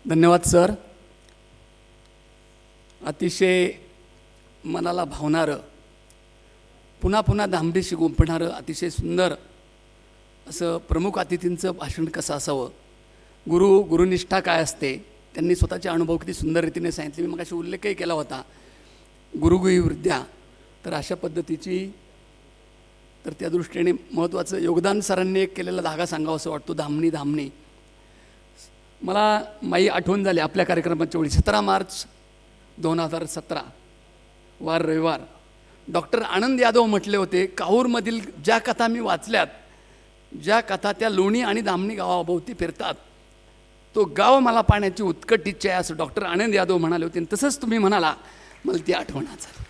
धन्यवाद सर. अतिशय मनाला भावणारं, पुन्हा पुन्हा धामडीशी गुंफणारं अतिशय सुंदर असं प्रमुख अतिथींचं भाषण कसं असावं, गुरुनिष्ठा काय असते, त्यांनी स्वतःचे अनुभव किती सुंदर रीतीने सांगितले. मी मगाशी उल्लेखही केला होता गुरुगुही विद्या. तर अशा पद्धतीची तर त्या दृष्टीने महत्त्वाचं योगदान सरांनी एक केलेला धागा सांगावा असं वाटतो. धामणी मला माई आठवण झाली आपल्या कार्यक्रमाच्या वेळी 17 मार्च 2017 वार रविवार डॉक्टर आनंद यादव म्हटले होते, काहूरमधील ज्या कथा मी वाचल्यात, ज्या कथा त्या लोणी आणि धामणी गावाभोवती फिरतात, तो गाव मला पाहण्याची उत्कट इच्छा आहे असं डॉक्टर आनंद यादव म्हणाले होते. आणि तसंच तुम्ही म्हणाला, मला ती आठवण झाली.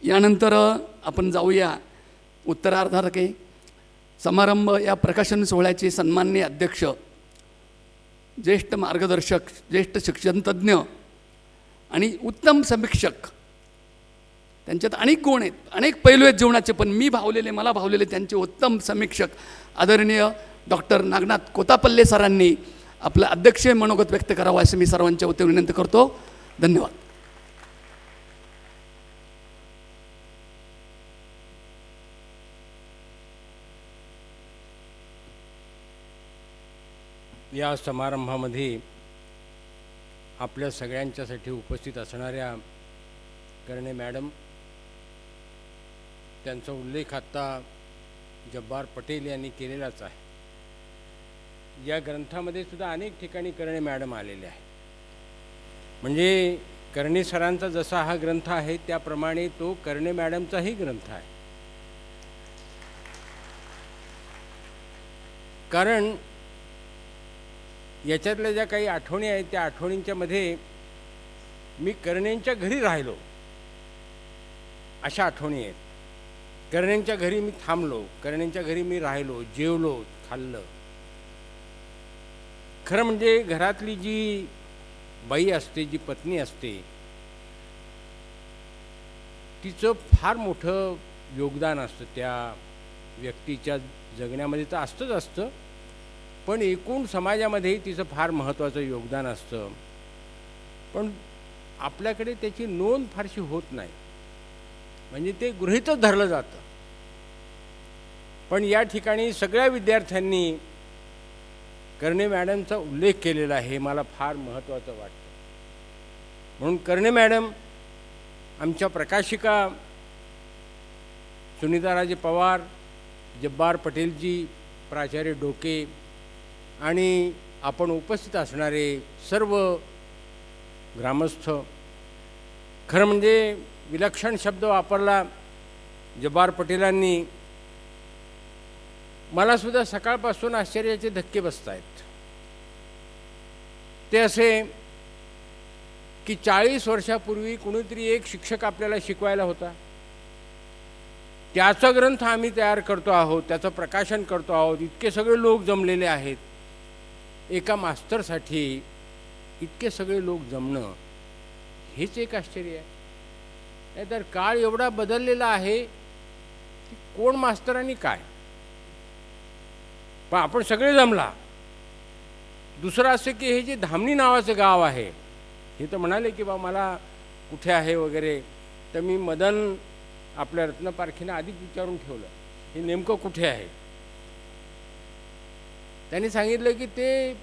यानंतर आपण जाऊया उत्तरार्धात. समारंभ या प्रकाशन सोहळ्याचे सन्माननीय अध्यक्ष, ज्येष्ठ मार्गदर्शक, ज्येष्ठ शिक्षणतज्ज्ञ आणि उत्तम समीक्षक, त्यांच्यात अनेक गुण आहेत, अनेक पैलू आहेत जीवनाचे, पण मला भावलेले त्यांचे उत्तम समीक्षक आदरणीय डॉक्टर नागनाथ कोतापल्ले सरांनी आपलं अध्यक्षीय मनोगत व्यक्त करावं असं मी सर्वांच्या वतीने विनंती करतो. धन्यवाद. या समारंभामध्ये आपल्या सगळ्यांच्यासाठी उपस्थित असणाऱ्या करणे मॅडम, त्यांचा उल्लेख आत्ता जब्बार पटेल यांनी केलेलाच आहे. या ग्रंथामध्ये सुद्धा अनेक ठिकाणी करणे मॅडम आलेले आहे. म्हणजे करणे सरांचा जसा हा ग्रंथ आहे त्याप्रमाणे तो करणे मॅडमचाही ग्रंथ आहे. कारण याच्यातल्या ज्या काही आठवणी आहेत त्या आठवणींच्या मध्ये मी करणेंच्या घरी राहिलो अशा आठवणी आहेत. करणेंच्या घरी मी थांबलो, करणेंच्या घरी मी राहिलो, जेवलो, खाल्लं. खरं म्हणजे घरातली जी बाई असते, जी पत्नी असते, तिचं फार मोठं योगदान असतं त्या व्यक्तीच्या जगण्यामध्ये. तर असतं, पण एकूण समाजामध्येही तिचं फार महत्त्वाचं योगदान असतं. पण आपल्याकडे त्याची नोंद फारशी होत नाही, म्हणजे ते गृहीतच धरलं जातं. पण या ठिकाणी सगळ्या विद्यार्थ्यांनी करणे मॅडमचा उल्लेख केलेला आहे, मला फार महत्त्वाचं वाटतं. म्हणून करणे मॅडम, आमच्या प्रकाशिका सुनीताराजे पवार, जब्बार पटेलजी, प्राचार्य डोके आणि आपण उपस्थित असणारे सर्व ग्रामस्थ, खरं म्हणजे विलक्षण शब्द वापरला जब्बार पटेलांनी. मला सुद्धा सकाळपासून आश्चर्याचे धक्के बसत आहेत. ते असे की 40 वर्षापूर्वी कुणीतरी एक शिक्षक आपल्याला शिकवायला होता, त्याचा ग्रंथ आम्ही तयार करतो आहोत, त्याचं प्रकाशन करतो आहोत, इतके सगळे लोक जमलेले आहेत. एका मास्तरसाठी इतके सगळे लोक जमणं हेच एक आश्चर्य आहे. नाहीतर काळ एवढा बदललेला आहे की कोण मास्तर आणि काय, पण आपण सगळे जमला. दुसरं असं की हे जे धामणी नावाचं गाव आहे, हे तर म्हणाले की बा मला कुठे आहे वगैरे, तर मी मदन आपल्या रत्नपारखीनं आधीच विचारून ठेवलं हे नेमकं कुठे आहे. त्यांनी सांगितलं की ते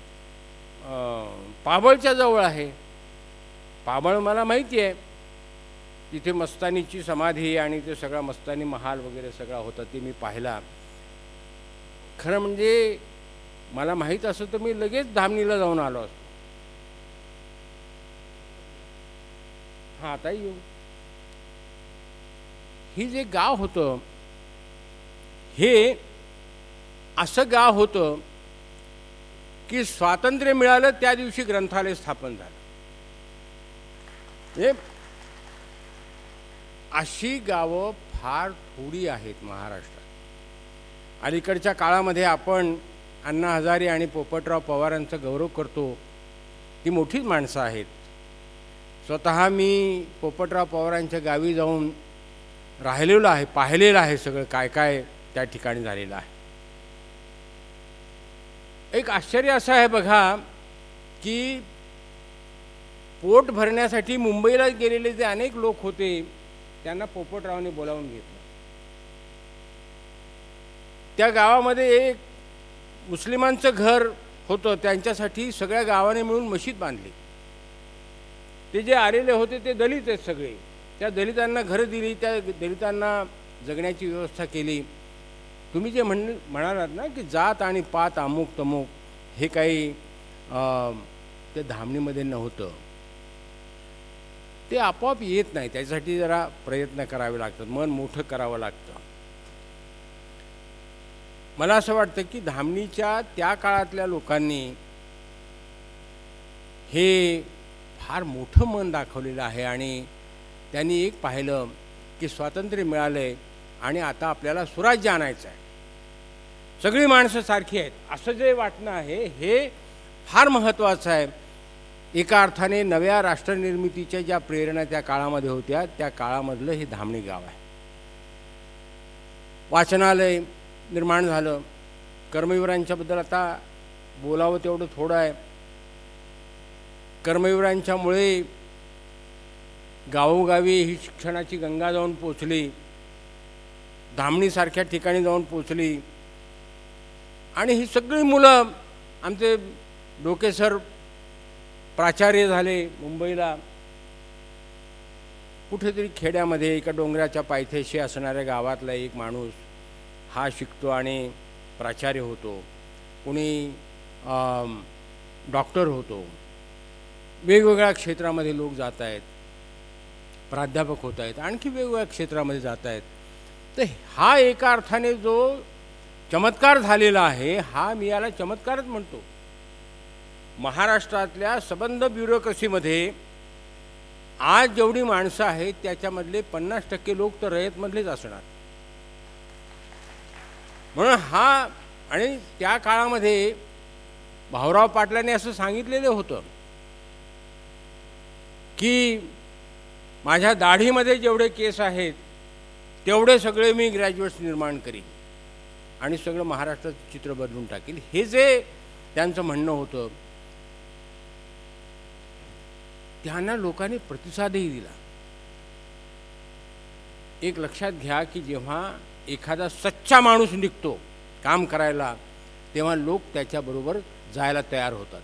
पाबळच्या जवळ आहे. पाबळ मला माहिती आहे, तिथे मस्तानीची समाधी आणि ते सगळा मस्तानी महाल वगैरे सगळा होता, ते मी पाहिला. खरं म्हणजे मला माहीत असं तर मी लगेच धामणीला जाऊन आलो असतो. हां, आता येऊ. ही जे गाव होतं, हे असं गाव होतं की स्वातंत्र्य मिळालं त्या दिवशी ग्रंथालय स्थापन झालं. अशी गावं फार थोडी आहेत महाराष्ट्रात. अलीकडच्या काळामध्ये आपण अण्णा हजारे आणि पोपटराव पवारांचा गौरव करतो, ती मोठीच माणसं आहेत. स्वतः मी पोपटराव पवारांच्या गावी जाऊन राहिलेलो आहे, पाहिलेलं आहे सगळं काय काय त्या ठिकाणी झालेलं आहे. एक आश्चर्य असं आहे बघा की पोट भरण्यासाठी मुंबईला गेलेले जे अनेक लोक होते त्यांना पोपटरावांनी बोलावून घेतलं. त्या गावामध्ये एक मुस्लिमांचं घर होतं, त्यांच्यासाठी सगळ्या गावाने मिळून मशीद बांधली. ते जे आलेले होते ते दलित आहेत सगळे. त्या दलितांना घरं दिली, त्या दलितांना जगण्याची व्यवस्था केली. तुम्ही जे म्हणालात ना की जात आणि पात अमुक तमुक हे काही ते धामणीमध्ये नव्हतं. ते आपोआप येत नाही, त्याच्यासाठी जरा प्रयत्न करावे लागतात, मन मोठं करावं लागतं. मला असं वाटतं की धामणीच्या त्या काळातल्या लोकांनी हे फार मोठं मन दाखवलेलं आहे आणि त्यांनी एक पाहिलं की स्वातंत्र्य मिळालंय आणि आता आपल्याला स्वराज्य आणायचं आहे, सगळी माणसं सारखी आहेत असं जे वाटणं आहे हे फार महत्त्वाचं आहे. एका अर्थाने नव्या राष्ट्रनिर्मितीच्या ज्या प्रेरणा त्या काळामध्ये होत्या त्या काळामधलं हे धामणी गाव आहे. वाचनालय निर्माण झालं. कर्मवीरांच्याबद्दल आता बोलावं तेवढं थोडं आहे. कर्मवीरांच्यामुळे गावोगावी ही शिक्षणाची गंगा जाऊन पोचली, धामणीसारख्या ठिकाणी जाऊन पोचली आणि ही सगळी मुलं आमचे डोकेसर प्राचार्य झाले मुंबईला. कुठेतरी खेड्यामध्ये एका डोंगराच्या पायथ्याशी असणाऱ्या गावातला एक माणूस हा शिकतो आणि प्राचार्य होतो, कुणी डॉक्टर होतो. वेगवेगळ्या क्षेत्रामध्ये लोक जात आहेत, प्राध्यापक होत आहेत, आणखी वेगवेगळ्या क्षेत्रामध्ये जात आहेत. तर हा एका अर्थाने जो चमत्कार झालेला आहे हा मी याला चमत्कारच म्हणतो. महाराष्ट्रातल्या सबंध ब्युरोक्रसीमध्ये आज जेवढी माणसं आहेत त्याच्यामधले 50% लोक तर रयतमधलेच असणार. म्हणून हा आणि त्या काळामध्ये भाऊराव पाटलांनी असं सांगितलेलं होतं की माझ्या दाढीमध्ये जेवढे केस आहेत तेवढे सगळे मी ग्रॅज्युएट्स निर्माण करीन आणि सगळं महाराष्ट्राचं चित्र बदलून टाकील. हे जे त्यांचं म्हणणं होतं त्यांना लोकांनी प्रतिसादही दिला. एक लक्षात घ्या की जेव्हा एखादा सच्चा माणूस निघतो काम करायला तेव्हा लोक त्याच्याबरोबर जायला तयार होतात.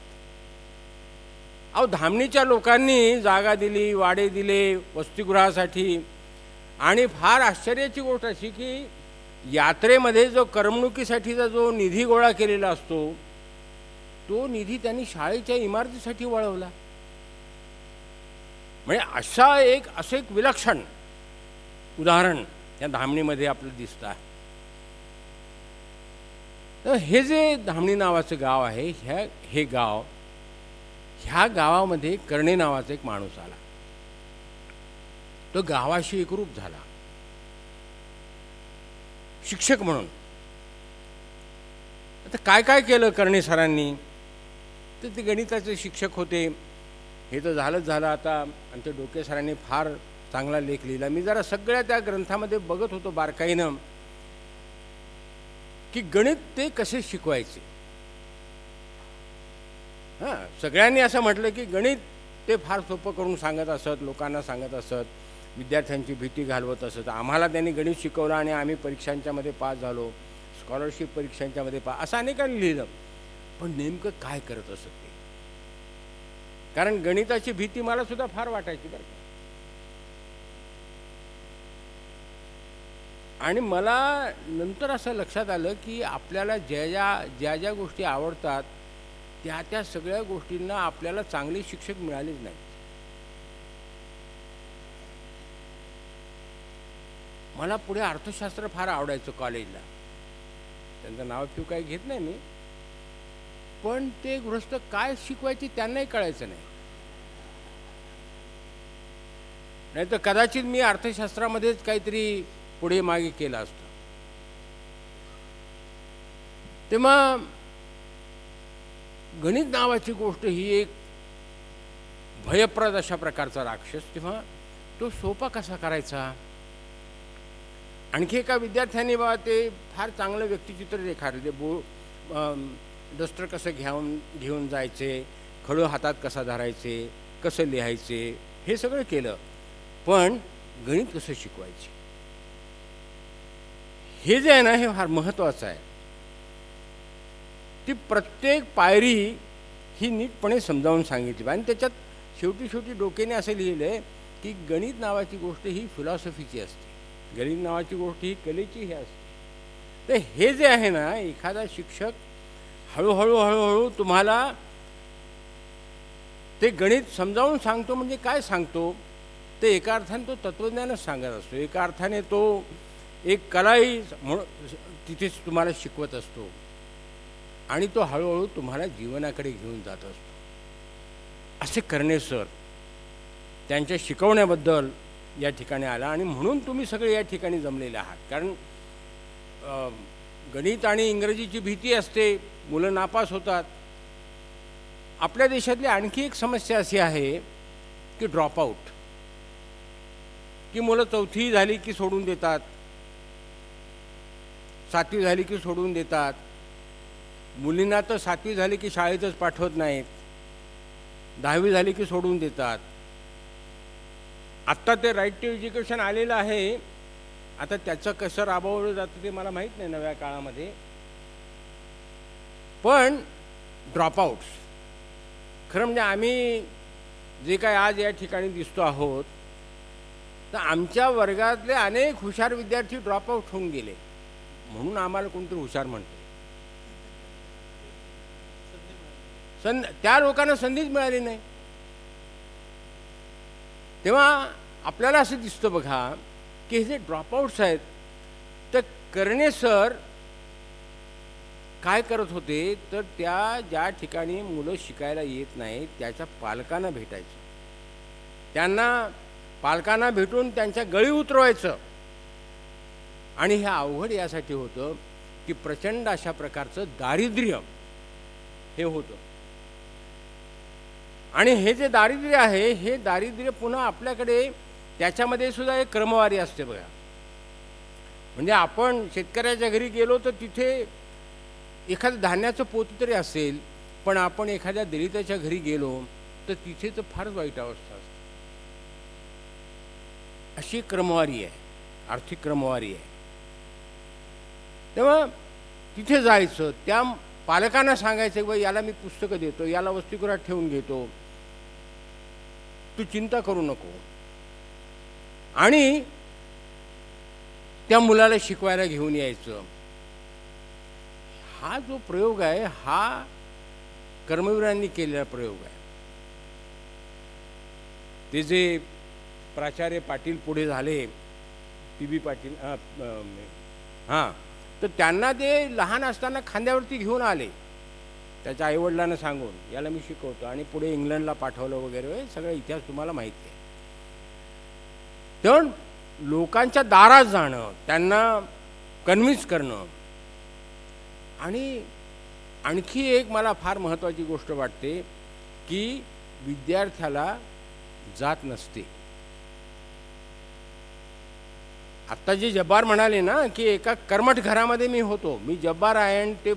अहो धामणीच्या लोकांनी जागा दिली, वाडे दिले वसतिगृहासाठी आणि फार आश्चर्याची गोष्ट अशी की यात्रेमध्ये जो करमणुकीसाठीचा जो निधी गोळा केलेला असतो तो निधी त्यांनी शाळेच्या इमारतीसाठी वळवला. म्हणजे असं एक विलक्षण उदाहरण या धामणीमध्ये आपल्याला दिसतं आहे. तर हे जे धामणी नावाचं गाव आहे हे गाव ह्या गावामध्ये कर्णे नावाचा एक माणूस आला. तो गावाशी एकरूप झाला शिक्षक म्हणून. आता काय काय केलं कर्णे सरांनी, तर ते गणिताचे शिक्षक होते. हे तर झालंच झालं. आता आमच्या डोके सरांनी फार चांगला लेख लिहिला. मी जरा सगळ्या त्या ग्रंथामध्ये बघत होतो बारकाईनं की गणित ते कसे शिकवायचे. हां, सगळ्यांनी असं म्हटलं की गणित ते फार सोपं करून सांगत असत, लोकांना सांगत असत, विद्यार्थ्यांची भीती घालवत असत. आम्हाला त्यांनी गणित शिकवलं आणि आम्ही परीक्षांच्यामध्ये पास झालो, स्कॉलरशिप परीक्षांच्यामध्ये पास, असं अनेकांनी लिहिलं. पण नेमकं काय करत असत ते, कारण गणिताची भीती मला सुद्धा फार वाटायची बरं का. आणि मला नंतर असं लक्षात आलं की आपल्याला ज्या ज्या गोष्टी आवडतात त्या सगळ्या गोष्टींना आपल्याला चांगले शिक्षक मिळालेच नाहीत. मला पुढे अर्थशास्त्र फार आवडायचं कॉलेजला. त्यांचं नाव ठेवू काही घेत नाही मी, पण ते गृहस्थ काय शिकवायचे त्यांनाही कळायचं नाही. नाही तर कदाचित मी अर्थशास्त्रामध्येच काहीतरी पुढे मागे केलं असतं. तेव्हा गणित नावाची गोष्ट ही एक भयप्रद अशा प्रकारचा राक्षस. तेव्हा तो सोपा कसा करायचा. आणखी एका विद्यार्थ्यांनी बा ते फार चांगलं व्यक्तिचित्र रेखाटले. डस्टर कसं घेऊन जायचे, खडं हातात कसा धरायचे, कसं लिहायचे, हे सगळं केलं. पण गणित कसं शिकवायचे, हे जे आहे ना, हे फार महत्त्वाचं आहे. ती प्रत्येक पायरी ही नीटपणे समजावून सांगितली. आणि त्याच्यात शेवटी डोक्याने असं लिहिलं आहे की गणित नावाची गोष्ट ही फिलॉसॉफीची असते, गणित नावाची गोष्ट ही कलेची ही असते. तर हे जे आहे ना, एखादा शिक्षक हळूहळू तुम्हाला ते गणित समजावून सांगतो. म्हणजे काय सांगतो, ते एका अर्थाने तो तत्त्वज्ञानच सांगत असतो, एका अर्थाने तो एक कलाही तिथेच तुम्हाला शिकवत असतो. आणि तो हळूहळू तुम्हाला जीवनाकडे घेऊन जात असतो. असे कर्णे सर त्यांच्या शिकवण्याबद्दल या ठिकाणी आला. आणि म्हणून तुम्ही सगळे या ठिकाणी जमलेले आहात. कारण गणित आणि इंग्रजीची भीती असते, मुलं नापास होतात. आपल्या देशातली आणखी एक समस्या अशी आहे की ड्रॉपआउट, की मुलं 4थी झाली की सोडून देतात, 7वी झाली की सोडून देतात. मुलींना तर 7वी झाली की शाळेतच पाठवत नाहीत, 10वी झाली की सोडून देतात. आत्ता ते राईट टू एज्युकेशन आलेलं आहे. आता त्याचं कसं राबवलं जातं ते मला माहीत नाही नव्या काळामध्ये. पण ड्रॉपआउट्स खरं म्हणजे आम्ही जे काय आज या ठिकाणी दिसतो आहोत, तर आमच्या वर्गातले अनेक हुशार विद्यार्थी ड्रॉपआउट होऊन गेले. म्हणून आम्हाला कोणतरी हुशार म्हणते. त्या लोकांना संधीच मिळाली नाही. तेव्हा आपल्याला असं दिसतं बघा की हे जे ड्रॉपआउट्स आहेत, तर कर्णे सर काय करत होते, तर त्या ज्या ठिकाणी मुलं शिकायला येत नाहीत त्याच्या पालकांना भेटायचं, त्यांना पालकांना भेटून त्यांच्या गळी उतरवायचं. आणि हे अवघड यासाठी होतं की प्रचंड अशा प्रकारचं दारिद्र्य हे होतं. आणि हे जे दारिद्र्य आहे, हे दारिद्र्य पुन्हा आपल्याकडे त्याच्यामध्ये सुद्धा एक क्रमवारी असते बघा. म्हणजे आपण शेतकऱ्याच्या घरी गेलो तर तिथे एखादं धान्याचं पोतं तरी असेल, पण आपण एखाद्या दलिताच्या घरी गेलो तर तिथे तर फारच वाईट अवस्था असते. अशी क्रमवारी आहे, आर्थिक क्रमवारी आहे. तेव्हा तिथे जायचं, त्या पालकांना सांगायचं की याला मी पुस्तकं देतो, याला वसतिगृहात ठेवून घेतो, तू चिंता करू नको. आणि त्या मुलाला शिकवायला घेऊन यायचं. हा जो प्रयोग आहे, हा कर्मवीरांनी केलेला प्रयोग आहे. ते जे प्राचार्य पाटील पुढे झाले, पी पाटील, हां, तर त्यांना ते लहान असताना खांद्यावरती घेऊन आले त्याच्या आईवडिलांना सांगून, याला मी शिकवतो. आणि पुढे इंग्लंडला पाठवलं वगैरे, सगळा इतिहास तुम्हाला माहिती आहे. तर लोकांच्या दारात जाणं, त्यांना कन्व्हिन्स करणं. आणि आणखी एक मला फार महत्त्वाची गोष्ट वाटते की विद्यार्थ्याला जात नसते. आत्ता जे जब्बार म्हणाले ना की एका कर्मठ घरामध्ये मी होतो, मी जब्बार आहे आणि ते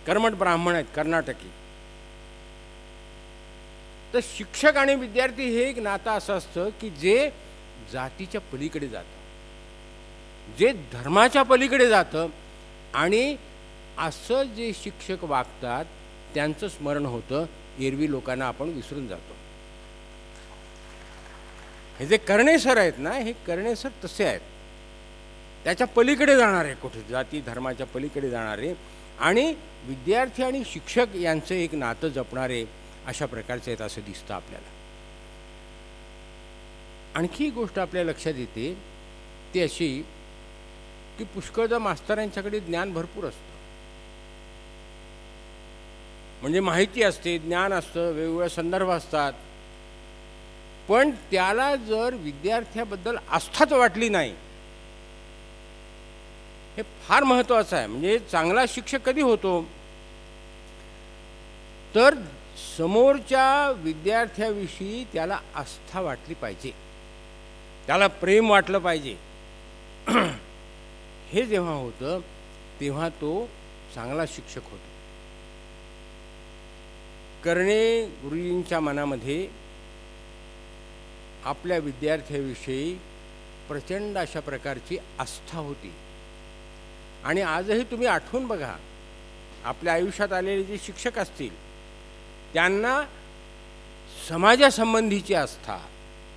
कर्मठ ब्राह्मण आहेत, कर्नाटकी. तर शिक्षक आणि विद्यार्थी हे एक नातं असं असतं की जे जातीच्या पलीकडे जातं, जे धर्माच्या पलीकडे जातं. आणि असं जे शिक्षक वागतात त्यांचं स्मरण होतं. एरवी लोकांना आपण विसरून जातो. हे जे कर्णे सर आहेत ना, हे कर्णे सर तसे आहेत, त्याच्या पलीकडे जाणारे, कुठे जाती धर्माच्या पलीकडे जाणारे, आणि विद्यार्थी आणि शिक्षक यांचं एक नातं जपणारे अशा प्रकारचे आहेत असं दिसतं आपल्याला. आणखी एक गोष्ट आपल्या लक्षात येते ती अशी की पुष्कळदा मास्तरांच्याकडे ज्ञान भरपूर असतं. म्हणजे माहिती असते, ज्ञान असतं, वेगवेगळे संदर्भ असतात. पण त्याला जर विद्यार्थ्याबद्दल आस्थाच वाटली नाही, हे फार महत्त्वाचं आहे. म्हणजे चांगला शिक्षक कधी होतो, तर समोरच्या विद्यार्थ्याविषयी त्याला आस्था वाटली पाहिजे, त्याला प्रेम वाटलं पाहिजे. हे जेव्हा होतं तेव्हा तो चांगला शिक्षक होतो. करणे गुरुजींच्या मनामध्ये आपल्या विद्यार्थ्याविषयी प्रचंड अशा प्रकारची आस्था होती. आणि आजही तुम्ही आठवून बघा, आपल्या आयुष्यात आलेले जे शिक्षक असतील त्यांना समाजासंबंधीची आस्था,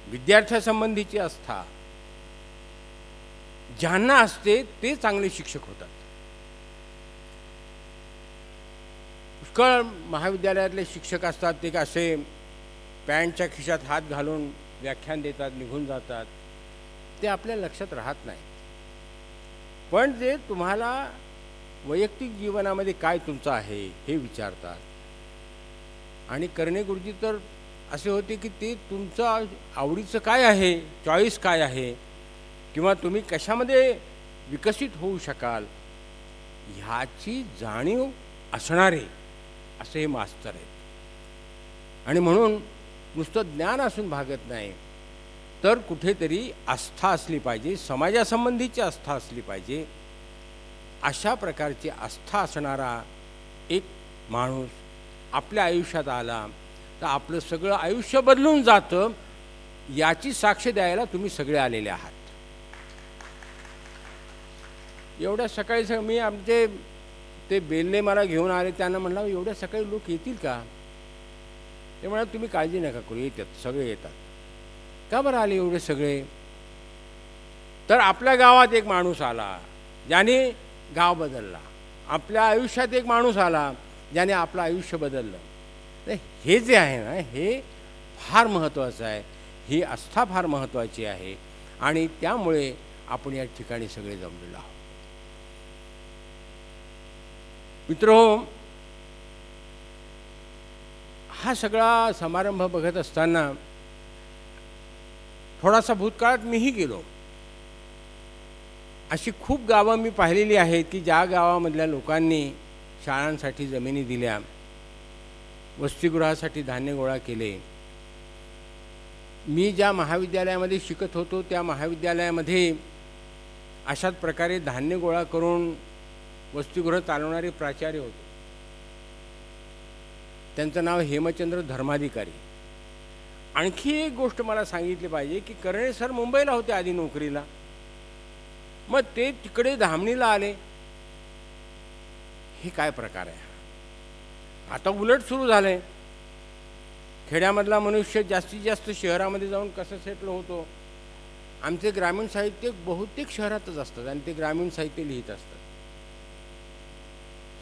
विद्यार्थ्यासंबंधीची आस्था ज्यांना असते ते चांगले शिक्षक होतात. पुष्कळ महाविद्यालयातले शिक्षक असतात, ते असे पॅन्टच्या खिशात हात घालून व्याख्यान देतात, निघून जातात, ते आपल्या लक्षात राहत नाही. पण जे तुम्हाला वैयक्तिक जीवनामध्ये काय तुमचं आहे हे विचारतात. आणि करणे गुरुजी तर असे होते की ते तुमचं आवडीचं काय आहे, चॉईस काय आहे, किंवा तुम्ही कशामध्ये विकसित होऊ शकाल ह्याची जाणीव असणारे असे हे मास्तर आहेत. आणि म्हणून नुसतं ज्ञान असून भागत नाही, तर कुठेतरी आस्था असली पाहिजे, समाजासंबंधीची आस्था असली पाहिजे. अशा प्रकारची आस्था असणारा एक माणूस आपल्या आयुष्यात आला तर आपलं सगळं आयुष्य बदलून जातं. याची साक्ष द्यायला तुम्ही सगळे आलेले आहात. एवढ्या सकाळी मी आमचे ते बेल्ले मला घेऊन आले, त्यांना म्हणलं एवढ्या सकाळी लोक येतील का? ते म्हणा तुम्ही काळजी नका करू, येतात, सगळे येतात. का बरं आले एवढे सगळे? तर आपल्या गावात एक माणूस आला ज्याने गाव बदलला, आपल्या आयुष्यात एक माणूस आला ज्याने आपलं आयुष्य बदललं. तर हे जे आहे ना, हे फार महत्त्वाचं आहे. ही आस्था फार महत्त्वाची आहे. आणि त्यामुळे आपण या ठिकाणी सगळे जमलेलो आहोत. मित्रहो, हा सगळा समारंभ बघत असताना थोडासा भूतकाळात मीही गेलो. अशी खूप गावं मी पाहिलेली आहेत की ज्या गावामधल्या लोकांनी शाळांसाठी जमिनी दिल्या, वसतिगृहासाठी धान्य गोळा केले. मी ज्या महाविद्यालयामध्ये शिकत होतो त्या महाविद्यालयामध्ये अशाच प्रकारे धान्य गोळा करून वसतिगृह चालवणारे प्राचार्य होते. त्यांचं नाव हेमचंद्र धर्माधिकारी. आणखी एक गोष्ट मला सांगितली पाहिजे की करणे सर मुंबईला होते आधी नोकरीला, मग ते तिकडे धामणीला आले. हे काय प्रकार आहे? आता उलट सुरू झालंय. खेड्यामधला मनुष्य जास्तीत जास्त शहरामध्ये जाऊन कसं सेटल होतो. आमचे ग्रामीण साहित्यिक बहुतेक शहरातच असतात आणि ते ग्रामीण साहित्य लिहित असतात.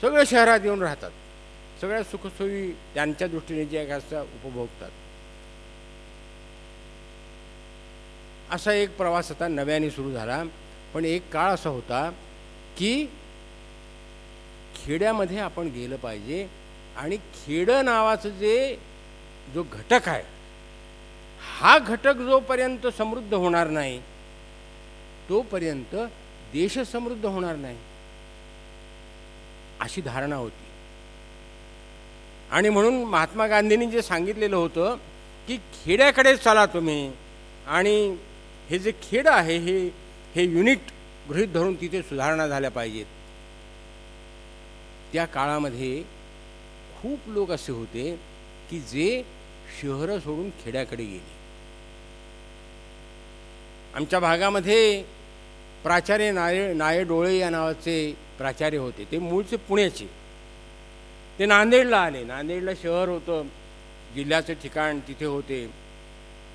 सगळे शहरात येऊन राहतात, सगळ्या सुखसोयी त्यांच्या दृष्टीने जे असतात उपभोगतात. असा एक प्रवास आता नव्याने सुरू झाला. पण एक काळ असा होता की खेड्यामध्ये आपण गेलं पाहिजे आणि खेडं नावाचं जो घटक आहे, हा घटक जोपर्यंत समृद्ध होणार नाही तोपर्यंत देश समृद्ध होणार नाही, अशी धारणा होती. आणि म्हणून महात्मा गांधींनी जे सांगितलेलं होतं की खेड्याकडे चला तुम्ही, आणि हे जे खेडं आहे हे युनिट गृहीत धरून तिथे सुधारणा झाल्या पाहिजेत. त्या काळामध्ये खूप लोक असे होते की जे शहरं सोडून खेड्याकडे गेले. आमच्या भागामध्ये प्राचार्य नाये डोळे या नावाचे प्राचार्य होते. ते मूळचे पुण्याचे. ते नांदेडला आले. नांदेडला शहर होतं, जिल्ह्याचं ठिकाण तिथे होते.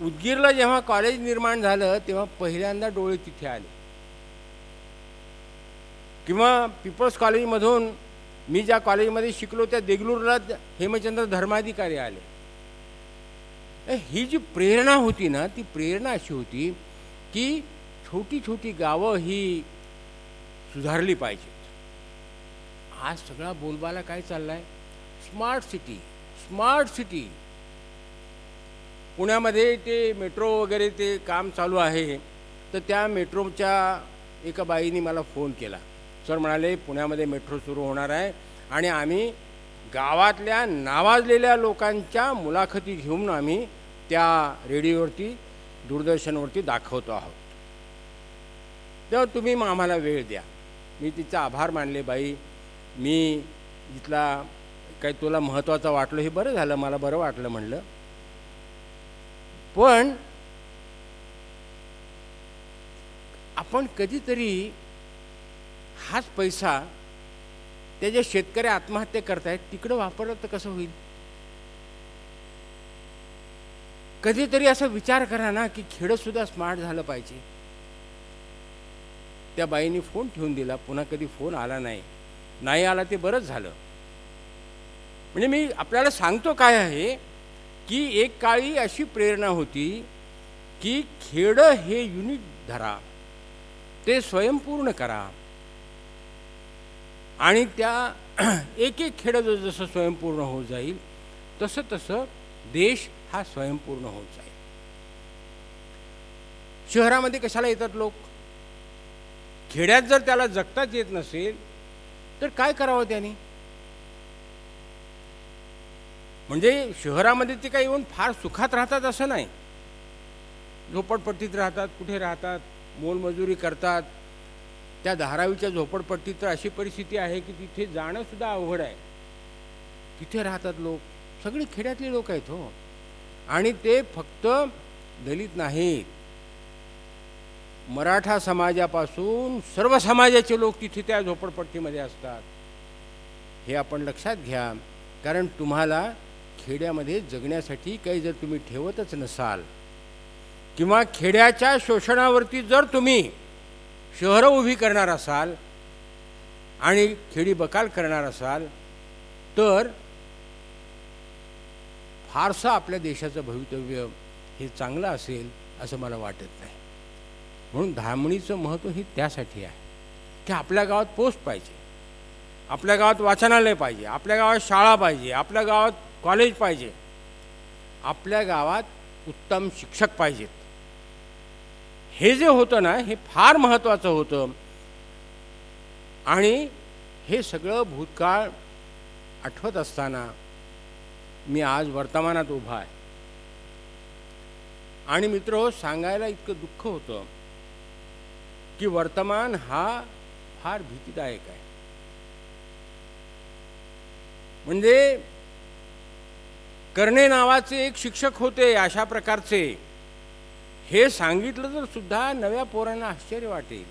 उदगीरला जेव्हा कॉलेज निर्माण झालं तेव्हा पहिल्यांदा डोळे तिथे आले. किंवा पीपल्स कॉलेजमधून मी ज्या कॉलेजमध्ये शिकलो त्या देगलूरला हेमचंद्र धर्माधिकारी आले. ही जी प्रेरणा होती ना, ती प्रेरणा अशी होती की छोटी छोटी गावं ही सुधारली पाहिजेत. आज सगळा बोलबाला काय चाललाय? Smart city, smart city. पुण्यामध्ये ते मेट्रो वगैरे ते काम चालू आहे. तर त्या मेट्रोच्या एका बाईने मला फोन केला. सर म्हणाले पुण्यामध्ये मेट्रो सुरू होणार आहे आणि आम्ही गावातल्या नावाजलेल्या लोकांच्या मुलाखती घेऊन आम्ही त्या रेडिओवरती दूरदर्शनवरती दाखवतो आहोत. तेव्हा तुम्ही आम्हाला वेळ द्या. मी तिचा आभार मानले. बाई, मी इथला काही तुला महत्त्वाचं वाटलं, हे बरं झालं, मला बरं वाटलं म्हणलं. पण आपण कधीतरी हाच पैसा त्या जे शेतकरी आत्महत्या करतायत तिकडं वापरलं तर कसं होईल? कधीतरी असा विचार करा ना की खेडंसुद्धा स्मार्ट झालं पाहिजे. त्या बाईने फोन ठेवून दिला, पुन्हा कधी फोन आला नाही आला ते बरंच झालं. म्हणजे मी आपल्याला सांगतो काय आहे की एक काळी अशी प्रेरणा होती की खेडं हे युनिट धरा, ते स्वयंपूर्ण करा, आणि त्या एक एक खेडं जसं स्वयंपूर्ण होत जाईल तसं तसं देश हा स्वयंपूर्ण होत जाईल. शहरामध्ये कशाला येतात लोक? खेड्यात जर त्याला जगताच येत नसेल तर काय करावं त्याने? म्हणजे शहरामध्ये ते काही येऊन फार सुखात राहतात असं नाही. झोपडपट्टीत राहतात, कुठे राहतात, मोलमजुरी करतात. त्या धारावीच्या झोपडपट्टीत तर अशी परिस्थिती आहे की तिथे जाणं सुद्धा अवघड आहे. तिथे राहतात लोक, सगळी खेड्यातली लोक आहेत हो. आणि ते फक्त दलित नाहीत, मराठा समाजापासून सर्व समाजाचे लोक तिथे त्या झोपडपट्टीमध्ये असतात. हे आपण लक्षात घ्या. कारण तुम्हाला खेड्यामध्ये जगण्यासाठी काही जर तुम्ही ठेवतच नसाल किंवा खेड्याच्या शोषणावरती जर तुम्ही शहरं उभी करणार असाल आणि खेडी बकाल करणार असाल तर फारसं आपल्या देशाचं भवितव्य हे चांगलं असेल असं मला वाटत नाही. म्हणून धामणीचं महत्त्व हे त्यासाठी आहे की आपल्या गावात पोस्ट पाहिजे, आपल्या गावात वाचनालय पाहिजे, आपल्या गावात शाळा पाहिजे, आपल्या गावात कॉलेज पाहिजे, आपल्या गावात उत्तम शिक्षक पाहिजेत. हे जे होतं ना हे फार महत्त्वाचं होतं. आणि हे सगळं भूतकाळ आठवत असताना मी आज वर्तमानात उभा आहे. आणि मित्र, सांगायला इतकं दुःख होतं की वर्तमान हा फार भीतीदायक आहे. म्हणजे कर्णे नावाचे एक शिक्षक होते अशा प्रकारचे, हे सांगितलं तर सुद्धा नव्या पोरांना आश्चर्य वाटेल.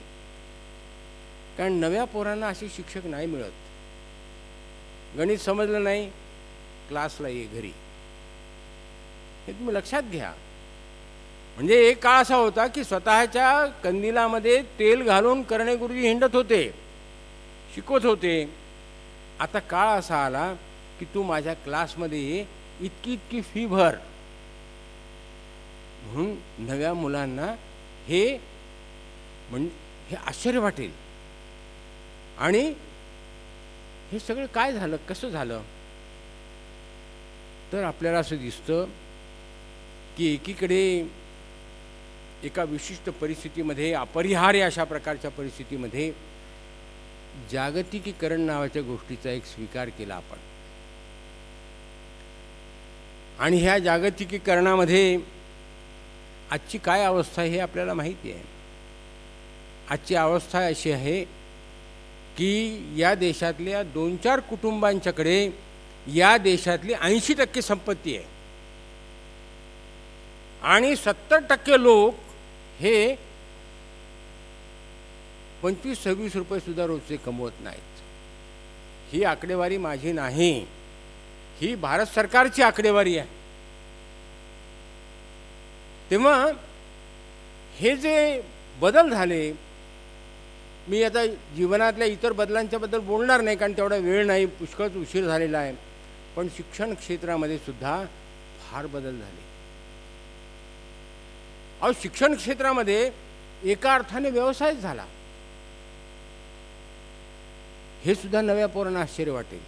कारण नव्या पोरांना असे शिक्षक नाही मिळत. गणित समजलं नाही, क्लासला ये घरी, हे तुम्ही लक्षात घ्या. म्हणजे एक काळ असा होता की स्वतःच्या कंदिलामध्ये तेल घालून कर्णे गुरुजी हिंडत होते, शिकवत होते. आता काळ असा आला की तू माझ्या क्लासमध्ये ये, इतकी इतकी फी भर. म्हणून नव्या मुलांना हे आश्चर्य वाटेल. आणि हे सगळं काय झालं, कसं झालं? तर आपल्याला असं दिसतं की एकीकडे एका विशिष्ट परिस्थितीमध्ये, अपरिहार्य अशा प्रकारच्या परिस्थितीमध्ये जागतिकीकरण नावाच्या गोष्टीचा एक स्वीकार केला आपण. आणि ह्या जागतिकीकरणामध्ये आजची काय अवस्था आहे हे आपल्याला माहिती आहे. आजची अवस्था अशी आहे की या देशातल्या 2-4 कुटुंबांच्याकडे या देशातली 80% संपत्ती आहे आणि 70% लोक हे 25-26 रुपये सुद्धा रोजचे कमवत नाहीत. ही आकडेवारी माझी नाही, ही भारत सरकारची आकडेवारी आहे. तेव्हा हे जे बदल झाले, मी आता जीवनातल्या इतर बदलांच्या बद्दल बोलणार नाही कारण तेवढा वेळ नाही, पुष्कळच उशीर झालेला आहे. पण शिक्षण क्षेत्रामध्ये सुद्धा फार बदल झाले. अहो, शिक्षण क्षेत्रामध्ये एका अर्थाने व्यवसायच झाला. हे सुद्धा नव्या पोरांना आश्चर्य वाटेल.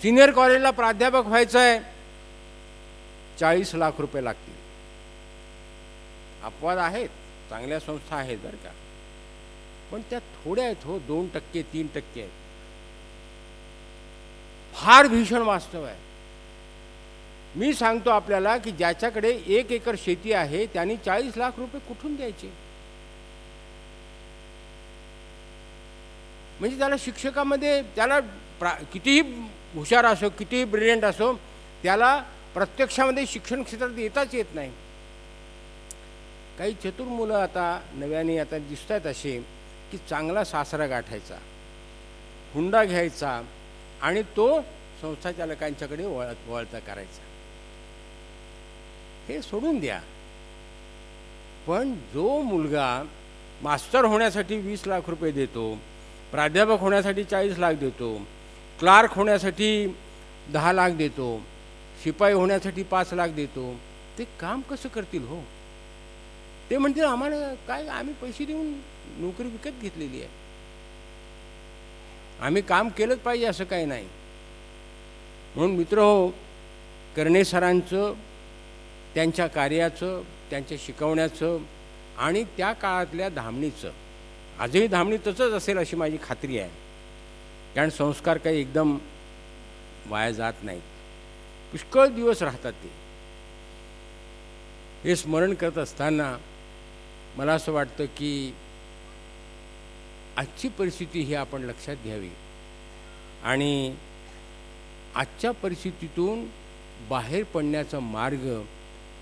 सिनियर कॉलेजला प्राध्यापक व्हायचं आहे, 40 लाख रुपये लागतील. अपवाद आहेत, चांगल्या संस्था आहेत बरं का, पण त्या थोड्या आहेत हो, 2%, 3% आहेत. फार भीषण वास्तव आहे. मी सांगतो आपल्याला की ज्याच्याकडे 1 एकर शेती आहे त्यांनी 40 लाख रुपये कुठून द्यायचे? म्हणजे त्याला शिक्षकामध्ये त्याला कितीही हुशार असो, कितीही ब्रिलियंट असो, त्याला प्रत्यक्षामध्ये शिक्षण क्षेत्रात येताच येत नाही. काही चतुर मुलं आता नव्याने आता दिसत आहेत असे की चांगला सासरा गाठायचा, हुंडा घ्यायचा आणि तो संस्था चालकांच्याकडे वळता करायचा. हे सोडून द्या. पण जो मुलगा मास्टर होण्यासाठी 20 लाख रुपये देतो, प्राध्यापक होण्यासाठी 40 लाख देतो, क्लार्क होण्यासाठी 10 लाख देतो, शिपाई होण्यासाठी 5 लाख देतो, ते काम कसं करतील हो? ते म्हणतील आम्हाला काय, आम्ही पैसे देऊन नोकरी विकत घेतलेली आहे, आम्ही काम केलंच पाहिजे असं काही नाही. म्हणून मित्र हो, कर्णे सरांचं, त्यांच्या कार्याचं, त्यांच्या शिकवण्याचं आणि त्या काळातल्या धामणीचं, आजही धामणी तसंच असेल अशी माझी खात्री आहे. कारण संस्कार काही एकदम वाया जात नाहीत, पुष्कळ दिवस राहतात ते. हे स्मरण करत असताना मला असं वाटतं की आजची परिस्थिती ही आपण लक्षात घ्यावी आणि आजच्या परिस्थितीतून बाहेर पडण्याचा मार्ग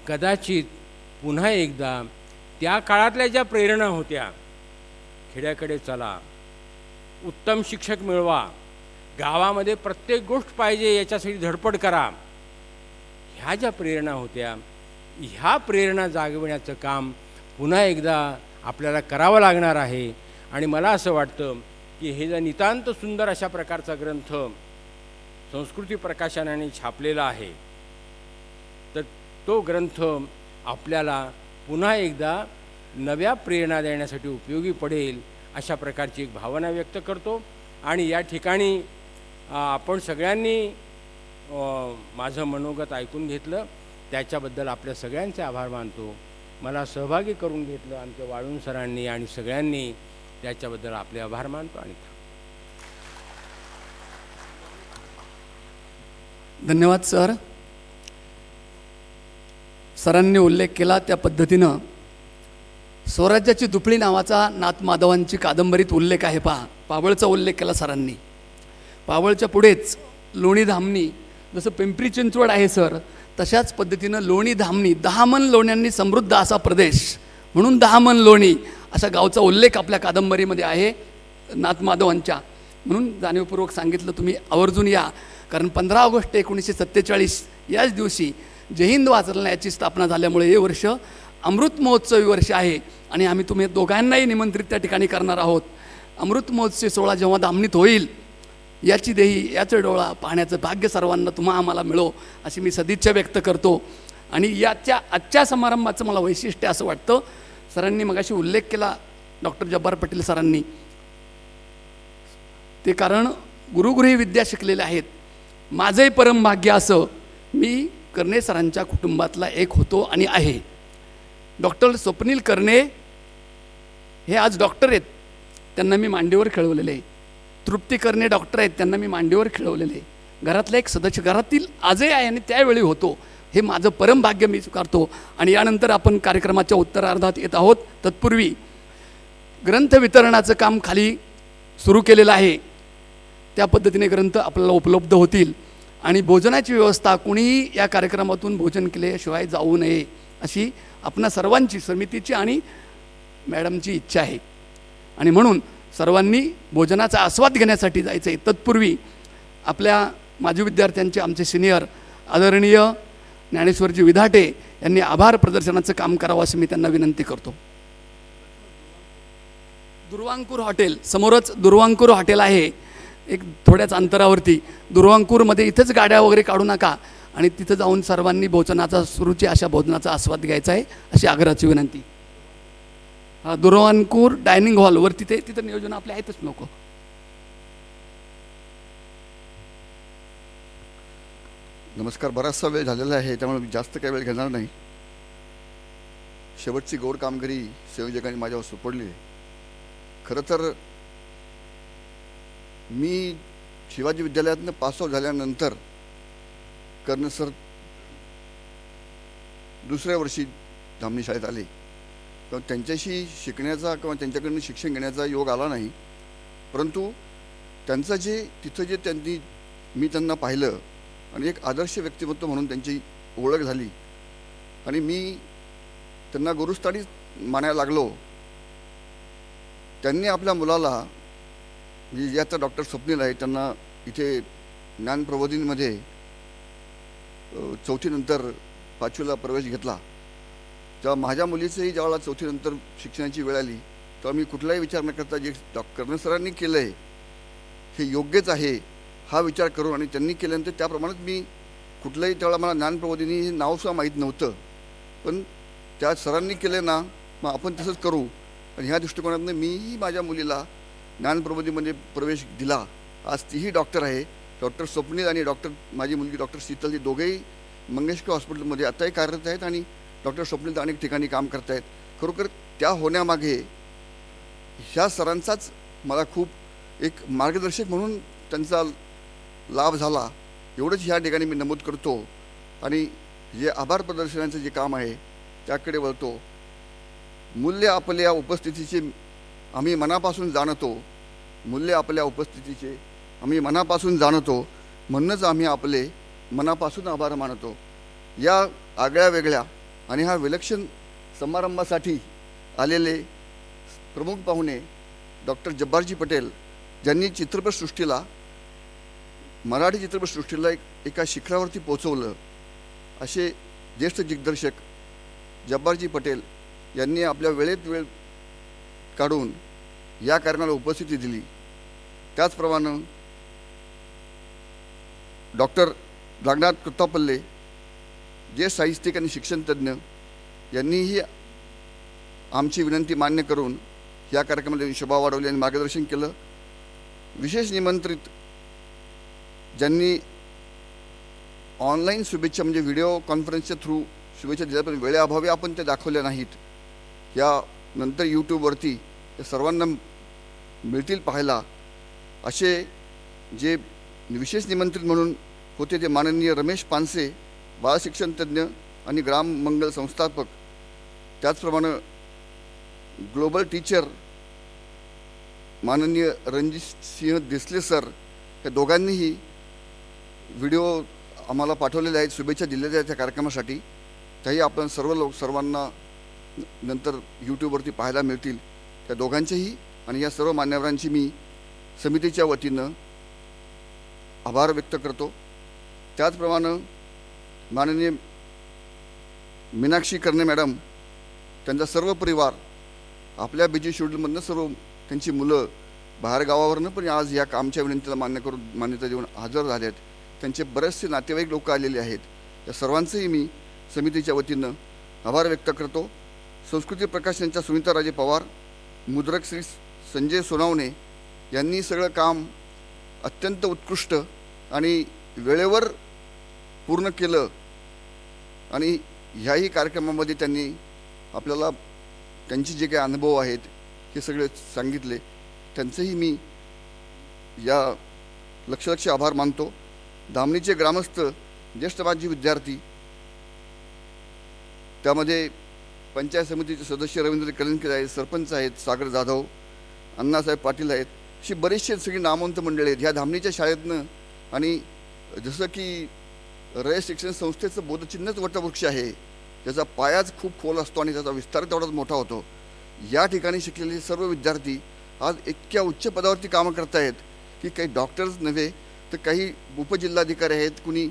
कदाचित पुन्हा एकदा त्या काळातल्या ज्या प्रेरणा होत्या, खेड्याकडे चला, उत्तम शिक्षक मिळवा, गावामध्ये प्रत्येक गोष्ट पाहिजे याच्यासाठी धडपड करा, ह्या ज्या प्रेरणा होत्या, ह्या प्रेरणा जागविण्याचं काम पुन्हा एकदा आपल्याला करावं लागणार आहे. आणि मला असं वाटतं की हे जर नितांत सुंदर अशा प्रकारचा ग्रंथ संस्कृती प्रकाशनाने छापलेला आहे, तर तो ग्रंथ आपल्याला पुन्हा एकदा नव्या प्रेरणा देण्यासाठी उपयोगी पडेल अशा प्रकारची एक भावना व्यक्त करतो. आणि या ठिकाणी आपण सगळ्यांनी माझं मनोगत ऐकून घेतलं, त्याच्याबद्दल आपल्या सगळ्यांचे आभार मानतो. मला सहभागी करून घेतलं आमच्या वाळून सरांनी आणि सगळ्यांनी, त्याच्याबद्दल आपले आभार मानतो. आणि धन्यवाद सर. सरांनी उल्लेख केला त्या पद्धतीनं स्वराज्याची दुफळी नावाचा नाथ माधवांची कादंबरीत उल्लेख आहे. पावळचा उल्लेख केला सरांनी. पावळच्या पुढेच लोणी धामणी, जसं पिंपरी चिंचवड आहे सर, तशाच पद्धतीनं लोणी धामणी, 10 मन लोण्यांनी समृद्ध असा प्रदेश म्हणून 10 मन लोणी अशा गावचा उल्लेख आपल्या कादंबरीमध्ये आहे नाथ माधवांच्या. म्हणून जाणीवपूर्वक सांगितलं, तुम्ही आवर्जून या. कारण 15 ऑगस्ट 1947 याच दिवशी जय हिंद वाचनालयाची स्थापना झाल्यामुळे हे वर्ष अमृत महोत्सवी वर्ष आहे आणि आम्ही तुम्ही दोघांनाही निमंत्रित त्या ठिकाणी करणार आहोत. अमृत महोत्सवी सोहळा जेव्हा धामणीत होईल, याची देही याचं डोळा पाहण्याचं भाग्य सर्वांना तुम्हा आम्हाला मिळो अशी मी सदिच्छा व्यक्त करतो. आणि याच्या आजच्या समारंभाचं मला वैशिष्ट्य असं वाटतं, सरांनी मगाशी उल्लेख केला डॉक्टर जब्बार पटेल सरांनी, ते कारण गुरुगृही विद्या शिकलेले आहेत. माझंही परम भाग्य असं, मी कर्णे सरांच्या कुटुंबातला एक होतो आणि आहे. डॉक्टर स्वप्नील कर्णे हे आज डॉक्टर आहेत, त्यांना मी मांडीवर खेळवलेले आहे. तृप्ती कर्णे डॉक्टर आहेत, त्यांना मी मांडीवर खेळवलेले आहे. घरातला एक सदस्य घरातील आजही आहे आणि त्यावेळी होतो. हे माझं परम भाग्य मी स्वीकारतो. आणि यानंतर आपण कार्यक्रमाच्या उत्तरार्धात येत आहोत. तत्पूर्वी ग्रंथ वितरणाचं काम खाली सुरू केलेलं आहे, त्या पद्धतीने ग्रंथ आपल्याला उपलब्ध होतील. आणि भोजनाची व्यवस्था, कुणीही या कार्यक्रमातून भोजन केल्याशिवाय जाऊ नये अशी आपणा सर्वांची, समितीची आणि मॅडमची इच्छा आहे. आणि म्हणून सर्वांनी भोजनाचा आस्वाद घेण्यासाठी जायचं आहे. तत्पूर्वी आपल्या माजी विद्यार्थ्यांचे, आमचे सिनियर आदरणीय ज्ञानेश्वरजी विधाटे यांनी आभार प्रदर्शनाचं काम करावं अशी मी त्यांना विनंती करतो. दुर्वांकूर हॉटेल समोरच दुर्वांकूर हॉटेल आहे, एक थोड्याच अंतरावरती. दुर्वांकूरमध्ये इथंच गाड्या वगैरे काढू नका आणि तिथं जाऊन सर्वांनी भोजनाचा, सुरुची अशा भोजनाचा आस्वाद घ्यायचा आहे अशी आग्रहाची विनंती. दुर्वांकूर डायनिंग हॉलवर तिथं नियोजन आपले आहेतच. नको नमस्कार. बराचसा वेळ झालेला आहे, त्यामुळे मी जास्त काही वेळ घेणार नाही. शेवटची गोड कामगिरी संयोजकांनी माझ्यावर सोपवली. खरं तर मी शिवाजी विद्यालयातनं पासआउट झाल्यानंतर कर्णे सर दुसऱ्या वर्षी धामणी शाळेत आले, तर त्यांच्याशी शिकण्याचा किंवा त्यांच्याकडून शिक्षण घेण्याचा योग आला नाही. परंतु त्यांचं जे तिथं जे मी त्यांना पाहिलं आणि एक आदर्श व्यक्तिमत्व म्हणून त्यांची ओळख झाली आणि मी त्यांना गुरुस्थानीच मानायला लागलो. त्यांनी आपल्या मुलाला जे आता डॉक्टर स्वप्नील आहे त्यांना इथे ज्ञानप्रबोधिनीमध्ये 4थी नंतर 5वीला प्रवेश घेतला. तेव्हा माझ्या मुलीचंही ज्यावेळेला 4थी नंतर शिक्षणाची वेळ आली तेव्हा मी कुठलाही विचार न करता जे कर्णे सरांनी केलं आहे हे योग्यच आहे हा विचार करून आणि त्यांनी केल्यानंतर त्याप्रमाणेच मी कुठलंही त्यावेळेला मला ज्ञानप्रबोधिनी हे नावसुद्धा माहीत नव्हतं, पण त्या सरांनी केलं ना मग आपण तसंच करू आणि ह्या दृष्टिकोनातून मीही माझ्या मुलीला ज्ञानप्रबोधिनीमध्ये प्रवेश दिला. आज तीही डॉक्टर आहे. डॉक्टर स्वप्नील आणि माझी मुलगी डॉक्टर शीतल ही दोघेही मंगेशकर हॉस्पिटलमध्ये आताही कार्यरत आहेत आणि डॉक्टर स्वप्नील अनेक ठिकाणी काम करत आहेत. खरोखर त्या होण्यामागे ह्या सरांचाच मला खूप एक मार्गदर्शक म्हणून त्यांचा लाभ झाला एवढंच ह्या ठिकाणी मी नमूद करतो आणि जे आभार प्रदर्शनाचं जे काम आहे त्याकडे वळतो. मूल्य आपल्या उपस्थितीचे आम्ही मनापासून जाणतो. मूल्य आपल्या उपस्थितीचे आम्ही मनापासून जाणतो म्हणूनच आम्ही आपले मनापासून आभार मानतो. या आगळ्या वेगळ्या आणि हा विलक्षण समारंभासाठी आलेले प्रमुख पाहुणे डॉक्टर जब्बारजी पटेल ज्यांनी चित्रपटसृष्टीला मराठी चित्रपटसृष्टीला एका शिखरावरती पोचवलं असे ज्येष्ठ दिग्दर्शक जब्बारजी पटेल यांनी आपल्या वेळेत वेळ काढून या कार्यक्रमाला उपस्थिती दिली. त्याचप्रमाणे डॉक्टर रामनाथ कृत्तापल्ले ज्येष्ठ साहित्यिक आणि शिक्षणतज्ज्ञ यांनीही आमची विनंती मान्य करून या कार्यक्रमाला शोभा वाढवली आणि मार्गदर्शन केलं. विशेष निमंत्रित ज्यांनी ऑनलाईन शुभेच्छा म्हणजे व्हिडिओ कॉन्फरन्सच्या थ्रू शुभेच्छा दिल्या पण वेळेअभावी आपण त्या दाखवल्या नाहीत. या नंतर यूट्यूबवरती या सर्वांना मिळतील पाहायला. असे जे विशेष निमंत्रित म्हणून होते ते माननीय रमेश पानसे बालशिक्षणतज्ज्ञ आणि ग्राम मंगल संस्थापक, त्याचप्रमाणे ग्लोबल टीचर माननीय रणजित सिंह देसले सर या दोघांनीही व्हिडिओ आम्हाला पाठवलेले आहेत, शुभेच्छा दिलेल्या आहेत त्या कार्यक्रमासाठी. त्याही आपण सर्वांना नंतर यूट्यूबवरती पाहायला मिळतील. त्या दोघांचेही आणि या सर्व मान्यवरांची मी समितीच्या वतीनं आभार व्यक्त करतो. त्याचप्रमाणे माननीय मीनाक्षी कर्णे मॅडम त्यांचा सर्व परिवार आपल्या बिजी शेड्यूलमधनं सर्व त्यांची मुलं बाहेरगावावरनं पण आज या आमच्या विनंतीला मान्यता देऊन हजर झाले आहेत. त्यांचे बरेचसे नातेवाईक लोक आलेले आहेत. या सर्वांचंही मी समितीच्या वतीनं आभार व्यक्त करतो. संस्कृती प्रकाशनच्या सुनीताराजे पवार, मुद्रक श्री संजय सोनावणे यांनी सगळं काम अत्यंत उत्कृष्ट आणि वेळेवर पूर्ण केलं आणि ह्याही कार्यक्रमामध्ये त्यांनी आपल्याला त्यांचे जे काही अनुभव आहेत हे सगळे सांगितले. त्यांचंही मी या लक्ष आभार मानतो. धामणीचे ग्रामस्थ, ज्येष्ठ माजी विद्यार्थी, त्यामध्ये पंचायत समितीचे सदस्य रवींद्र कलंकर आहेत, सरपंच आहेत सागर जाधव, अण्णासाहेब पाटील आहेत, अशी बरीचशी सगळी नामवंत मंडळी आहेत ह्या धामणीच्या शाळेतनं. आणि जसं की रयत शिक्षण संस्थेचं बोधचिन्हच वटवृक्ष आहे, त्याचा पायाच खूप खोल असतो आणि त्याचा विस्तार तेवढाच मोठा होतो. या ठिकाणी शिकलेले सर्व विद्यार्थी आज इतक्या उच्च पदावरती कामं करत आहेत की काही डॉक्टर्स नव्हे तर काही उपजिल्हाधिकारी आहेत, कुणी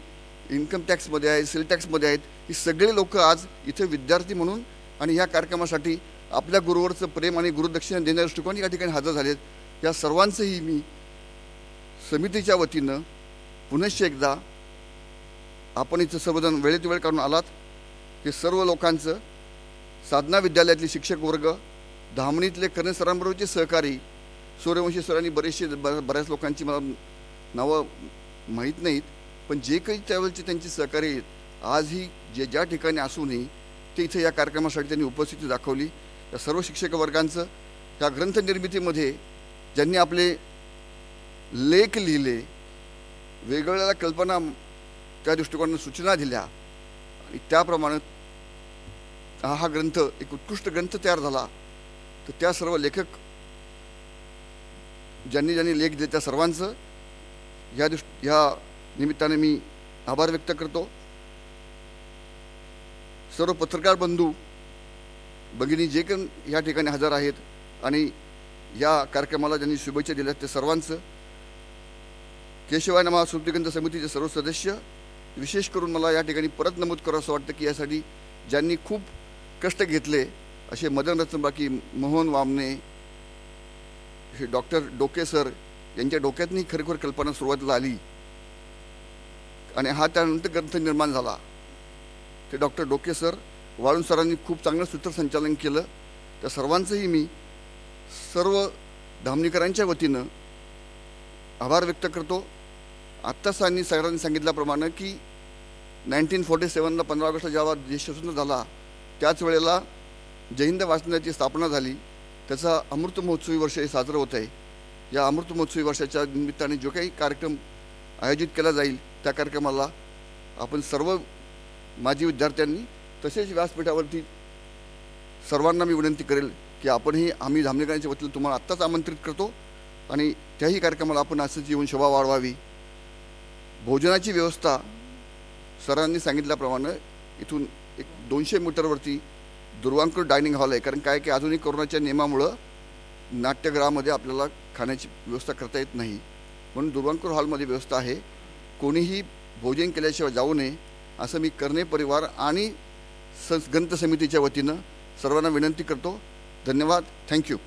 इन्कम टॅक्समध्ये आहेत, सेल टॅक्समध्ये आहेत. ही सगळे लोक आज इथे विद्यार्थी म्हणून आणि ह्या कार्यक्रमासाठी आपल्या गुरुवरचं प्रेम आणि गुरुदक्षिणा देण्याच्या दृष्टिकोन या ठिकाणी हजर झालेत. या सर्वांचंही मी समितीच्या वतीनं पुनश्च एकदा, आपण इथं सर्वजण वेळेत वेळ काढून आलात, हे सर्व लोकांचं, साधना विद्यालयातले शिक्षक वर्ग, धामणीतले कर्णे सरांबरोबरचे सहकारी, सूर्यवंशी सरांनी बऱ्याच लोकांची मला नावं माहीत नाहीत, पण जे काही त्यावेळेचे त्यांची सहकारी आहेत आजही जे ज्या ठिकाणी असूनही ते इथं या कार्यक्रमासाठी त्यांनी उपस्थिती दाखवली. या सर्व शिक्षक वर्गांचं, या ग्रंथनिर्मितीमध्ये ज्यांनी आपले लेख लिहिले, वेगवेगळ्या कल्पना त्या दृष्टिकोनाने सूचना दिल्या आणि त्याप्रमाणे हा ग्रंथ एक उत्कृष्ट ग्रंथ तयार झाला. तर त्या सर्व लेखक ज्यांनी ज्यांनी लेख दिले त्या सर्वांचं ह्या निमित्ताने मी आभार व्यक्त करतो. सर्व पत्रकार बंधू भगिनी जे काही या ठिकाणी हजर आहेत आणि या कार्यक्रमाला ज्यांनी शुभेच्छा दिल्या ते सर्वांचं, केशवाय नमः स्मृतिग्रंथ समितीचे सर्व सदस्य, विशेष करून मला या ठिकाणी परत नमूद करावं असं वाटतं की यासाठी ज्यांनी खूप कष्ट घेतले असे मदन रत्नबाकी, मोहन वामने, हे डॉक्टर डोके सर यांच्या डोक्यातनी खरोखर कल्पना सुरुवातीला आली आणि हा त्यानंतर ग्रंथ निर्माण झाला. ते डॉक्टर डोके सर, वाळून सरांनी खूप चांगलं सूत्रसंचालन केलं. त्या सर्वांचंही मी सर्व धामणीकरांच्या वतीनं आभार व्यक्त करतो. आत्ताच सरांनी सांगितल्याप्रमाणे की 1947ला 15 ऑगस्टला जेव्हा देश स्वतंत्र झाला त्याच वेळेला जय हिंद वाचनाची स्थापना झाली. त्याचा अमृत महोत्सवी वर्ष हे साजरं होत आहे. या अमृत महोत्सवी वर्षाच्या निमित्ताने जो काही कार्यक्रम आयोजित केला जाईल त्या कार्यक्रमाला आपण सर्व माजी विद्यार्थ्यांनी तसेच व्यासपीठावरती सर्वांना मी विनंती करेल की आपणही आम्ही धामणेकरांच्या वतीने तुम्हाला आत्ताच आमंत्रित करतो आणि त्याही कार्यक्रमाला आपण असंच येऊन शोभा वाढवावी. भोजनाची व्यवस्था सरांनी सांगितल्याप्रमाणे इथून एक 200 मीटरवरती दुर्वांकुर डायनिंग हॉल आहे. कारण काय की अजूनही कोरोनाच्या नियमामुळं नाट्यगृहामध्ये आपल्याला खाण्याची व्यवस्था करता येत नाही, म्हणून दुर्वांकुर हॉलमध्ये व्यवस्था आहे. कोणीही भोजन केल्याशिवाय जाऊ नये असं मी करणे परिवार आणि ग्रंथ समितीच्या वतीनं सर्वांना विनंती करतो. धन्यवाद. थँक्यू.